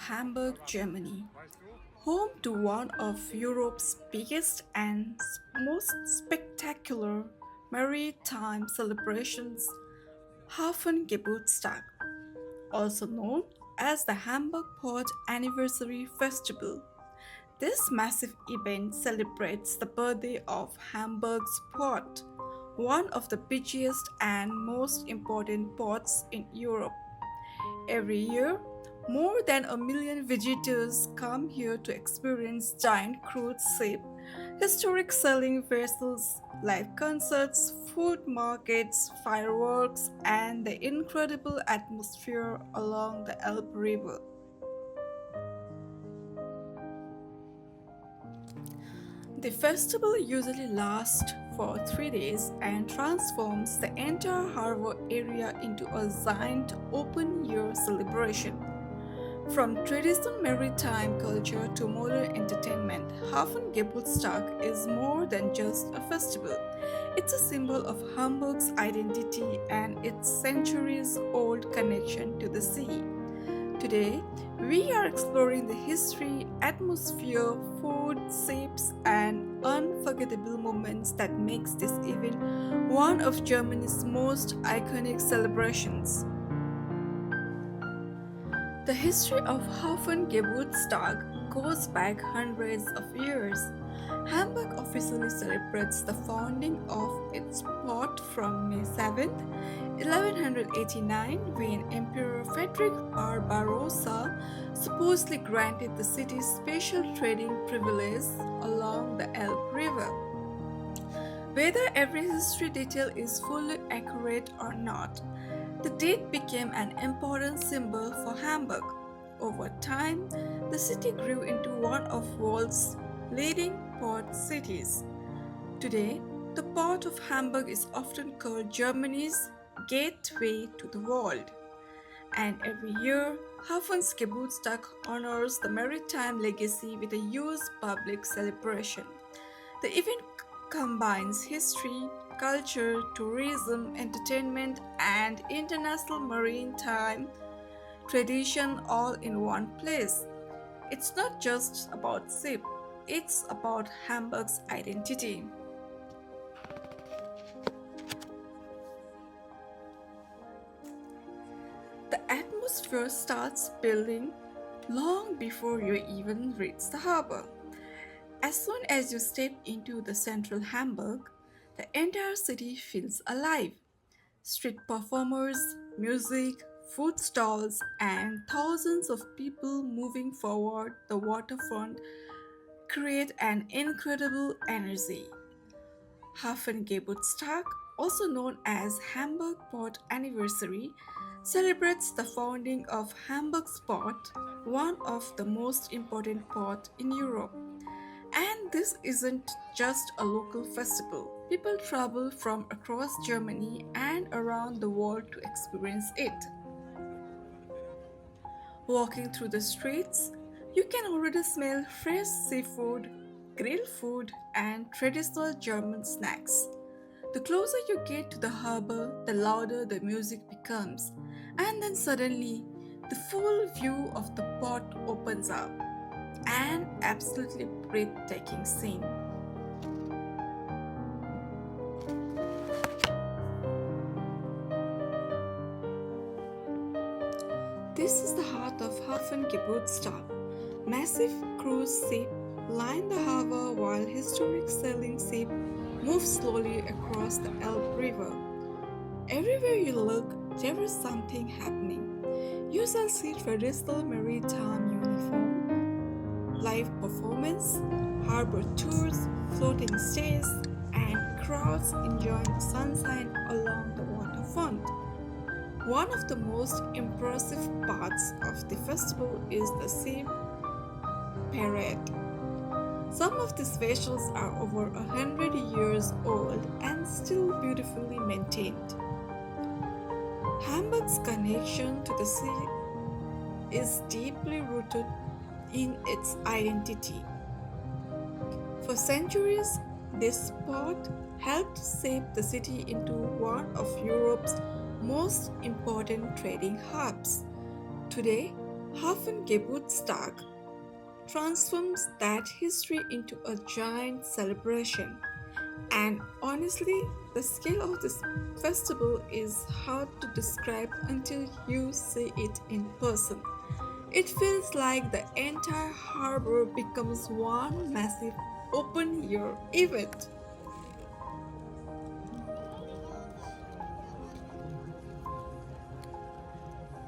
Hamburg, Germany, home to one of Europe's biggest and most spectacular maritime celebrations, Hafengeburtstag, also known as the Hamburg Port Anniversary Festival. This massive event celebrates the birthday of Hamburg's port, one of the busiest and most important ports in Europe. Every year, more than a million visitors come here to experience giant cruise ship, historic sailing vessels, live concerts, food markets, fireworks, and the incredible atmosphere along the Elbe River. The festival usually lasts for 3 days and transforms the entire harbor area into a giant open air celebration. From traditional maritime culture to modern entertainment, Hafengeburtstag is more than just a festival. It's a symbol of Hamburg's identity and its centuries old connection to the sea. Today, we are exploring the history, atmosphere, food, shapes, and unforgettable moments that makes this event one of Germany's most iconic celebrations. The history of Hafengeburtstag goes back hundreds of years. Hamburg officially celebrates the founding of its port from May 7th, 1189, when Emperor Frederick Barbarossa supposedly granted the city special trading privileges along the Elbe River. Whether every history detail is fully accurate or not, the date became an important symbol for Hamburg. Over time, the city grew into one of world's leading port cities. Today, the port of Hamburg is often called Germany's gateway to the world. And every year, Hafengeburtstag honors the maritime legacy with a huge public celebration. The event combines history, culture, tourism, entertainment, and international maritime tradition all in one place. It's not just about ship, it's about Hamburg's identity. The atmosphere starts building long before you even reach the harbor. As soon as you step into the central Hamburg, the entire city feels alive. Street performers, music, food stalls, and thousands of people moving forward the waterfront create an incredible energy. Hafengeburtstag, also known as Hamburg Port Anniversary, celebrates the founding of Hamburg's port, one of the most important ports in Europe. And this isn't just a local festival. People travel from across Germany and around the world to experience it. Walking through the streets, you can already smell fresh seafood, grilled food, and traditional German snacks. The closer you get to the harbor, the louder the music becomes, and then suddenly, the full view of the port opens up. An absolutely breathtaking scene. This is the heart of Hafengeburtstag. Massive cruise ship line the harbor while historic sailing ship move slowly across the Elbe River. Everywhere you look, there is something happening. You shall see traditional maritime uniform, live performance, harbor tours, floating stays, and crowds enjoying the sunshine along the waterfront. One of the most impressive parts of the festival is the ship parade. Some of these vessels are over 100 years old and still beautifully maintained. Hamburg's connection to the sea is deeply rooted in its identity. For centuries, this port helped shape the city into one of Europe's most important trading hubs. Today, Hafengeburtstag transforms that history into a giant celebration. And honestly, the scale of this festival is hard to describe until you see it in person. It feels like the entire harbor becomes one massive open air event.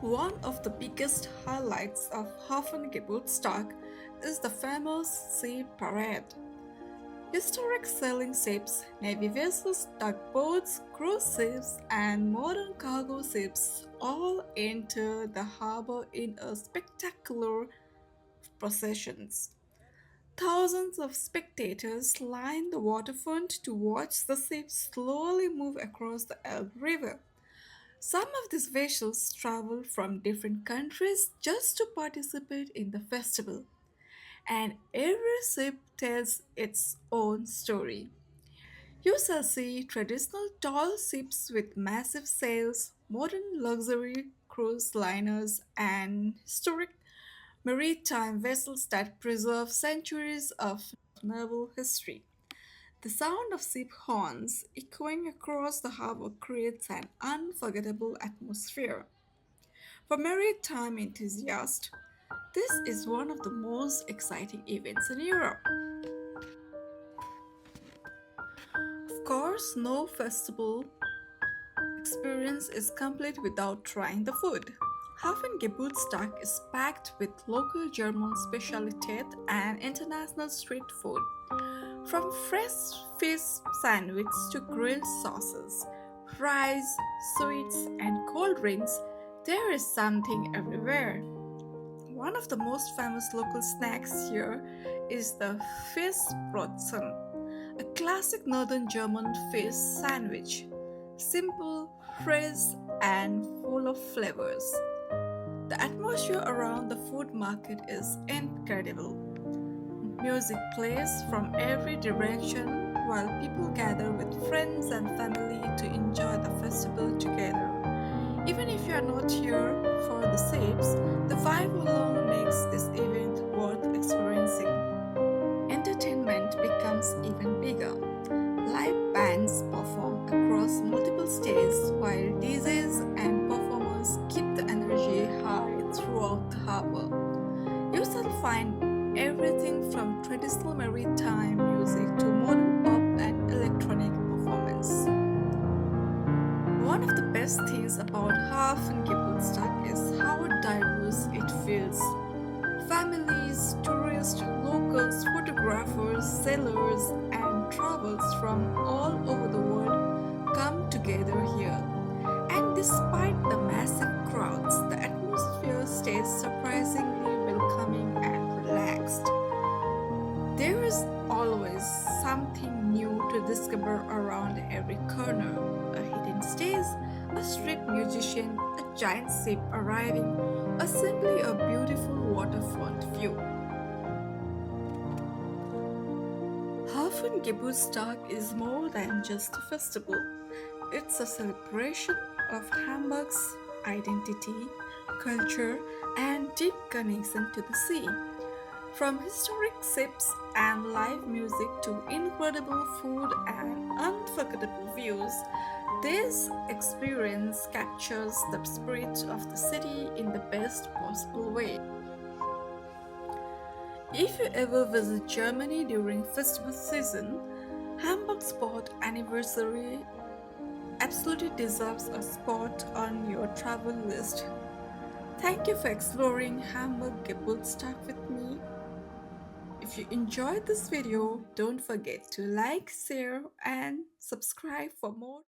One of the biggest highlights of Hafengeburtstag is the famous sea parade. Historic sailing ships, navy vessels, tugboats, cruise ships, and modern cargo ships all enter the harbor in a spectacular processions. Thousands of spectators line the waterfront to watch the ships slowly move across the Elbe River. Some of these vessels travel from different countries just to participate in the festival, and every ship tells its own story. You shall see traditional tall ships with massive sails, modern luxury cruise liners, and historic maritime vessels that preserve centuries of naval history. The sound of ship horns echoing across the harbor creates an unforgettable atmosphere. For maritime enthusiasts, this is one of the most exciting events in Europe. Of course, no festival experience is complete without trying the food. Hafengeburtstag is packed with local German specialität and international street food. From fresh fish sandwiches to grilled sauces, fries, sweets, and cold drinks, there is something everywhere. One of the most famous local snacks here is the Fischbrötchen, a classic northern German fish sandwich. Simple, fresh, and full of flavors. The atmosphere around the food market is incredible. Music plays from every direction while people gather with friends and family to enjoy the festival together. Even if you are not here for the shapes, the vibe alone makes this event worth experiencing. Entertainment becomes even bigger. Live bands perform across multiple stages while DJs and performers keep the energy high throughout the harbor. You shall find everything from traditional maritime music to modern pop and electronic performance. One of the best things about Hafengeburtstag is how diverse it feels. Families, tourists, locals, photographers, sailors, and travelers from all over the world come together here. And despite the massive crowds, the atmosphere stays surprisingly welcoming and relaxed. There is always something new to discover around every corner. A hidden stage, a street musician, a giant ship arriving, or simply a beautiful waterfront view. Hafengeburtstag is more than just a festival. It's a celebration of Hamburg's identity, culture, and deep connection to the sea. From historic ships and live music to incredible food and unforgettable views, this experience captures the spirit of the city in the best possible way. If you ever visit Germany during festival season, Hamburg's port anniversary absolutely deserves a spot on your travel list. Thank you for exploring Hamburg Geburtstag with me. If you enjoyed this video, don't forget to like, share, and subscribe for more.